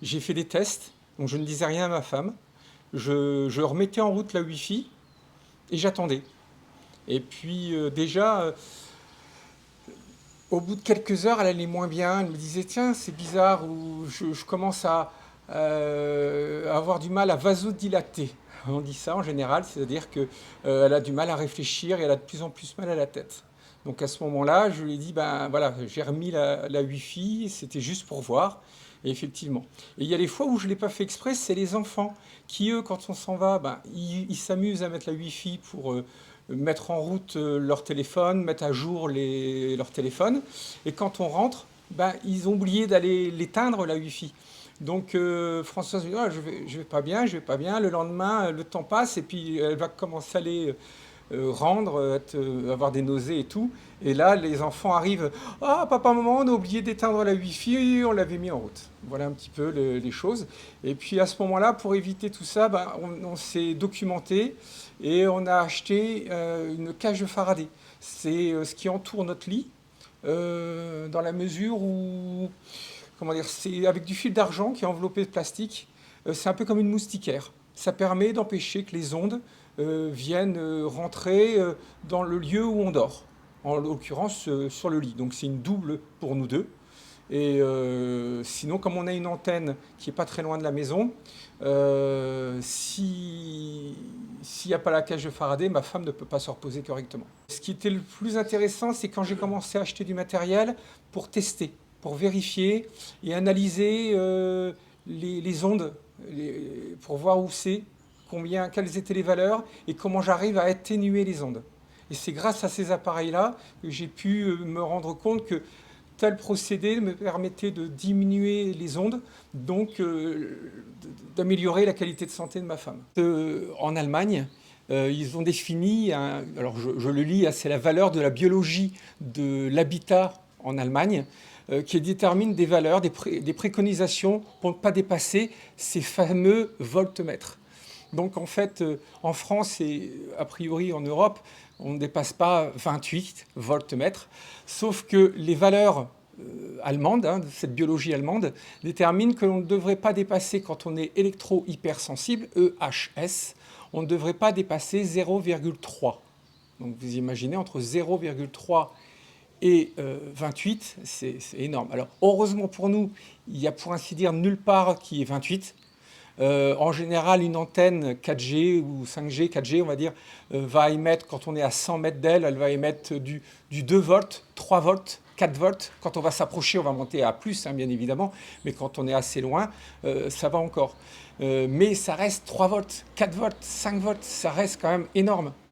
J'ai fait des tests, donc je ne disais rien à ma femme. Je remettais en route la Wi-Fi et j'attendais. Et puis déjà, au bout de quelques heures, elle allait moins bien. Elle me disait, tiens, c'est bizarre, ou je commence à avoir du mal à vasodilater. On dit ça en général, c'est-à-dire qu'elle a du mal à réfléchir et elle a de plus en plus mal à la tête. Donc à ce moment-là, je lui ai dit, ben voilà, j'ai remis la Wi-Fi, c'était juste pour voir. Et effectivement. Et il y a des fois où je ne l'ai pas fait exprès, c'est les enfants qui, eux, quand on s'en va, ben, ils s'amusent à mettre la Wi-Fi pour mettre en route leur téléphone, mettre à jour leur téléphone. Et quand on rentre, ben, ils ont oublié d'aller l'éteindre, la Wi-Fi. Donc Françoise me dit, ah, je vais pas bien, je vais pas bien. Le lendemain, le temps passe et puis elle va commencer à aller rendre, avoir des nausées et tout. Et là, les enfants arrivent. Ah, papa, maman, on a oublié d'éteindre la Wi-Fi, on l'avait mis en route. Voilà un petit peu les choses. Et puis à ce moment-là, pour éviter tout ça, ben, on s'est documenté et on a acheté une cage de Faraday. C'est ce qui entoure notre lit, dans la mesure où, comment dire, c'est avec du fil d'argent qui est enveloppé de plastique. C'est un peu comme une moustiquaire. Ça permet d'empêcher que les ondes viennent rentrer dans le lieu où on dort, en l'occurrence sur le lit. Donc c'est une double pour nous deux. Et sinon, comme on a une antenne qui est pas très loin de la maison, s'il n'y a pas la cage de Faraday, ma femme ne peut pas se reposer correctement. Ce qui était le plus intéressant, c'est quand j'ai commencé à acheter du matériel pour tester, pour vérifier et analyser les ondes, pour voir où c'est, combien, quelles étaient les valeurs et comment j'arrive à atténuer les ondes. Et c'est grâce à ces appareils-là que j'ai pu me rendre compte que tel procédé me permettait de diminuer les ondes, donc d'améliorer la qualité de santé de ma femme. En Allemagne, ils ont défini, alors je le lis, c'est la valeur de la biologie de l'habitat en Allemagne, qui détermine des valeurs, des préconisations pour ne pas dépasser ces fameux voltmètres. Donc en fait, en France et a priori en Europe, on ne dépasse pas 28 voltmètres, sauf que les valeurs allemandes, de cette biologie allemande, déterminent que l'on ne devrait pas dépasser, quand on est électro-hypersensible, EHS, on ne devrait pas dépasser 0,3. Donc vous imaginez, entre 0,3 et 28, c'est énorme. Alors heureusement pour nous, il y a pour ainsi dire nulle part qui est 28. En général, une antenne 4G ou 5G, 4G, on va dire, va émettre, quand on est à 100 mètres d'elle, elle va émettre du 2 volts, 3 volts, 4 volts. Quand on va s'approcher, on va monter à plus, hein, bien évidemment, mais quand on est assez loin, ça va encore. Mais ça reste 3 volts, 4 volts, 5 volts, ça reste quand même énorme.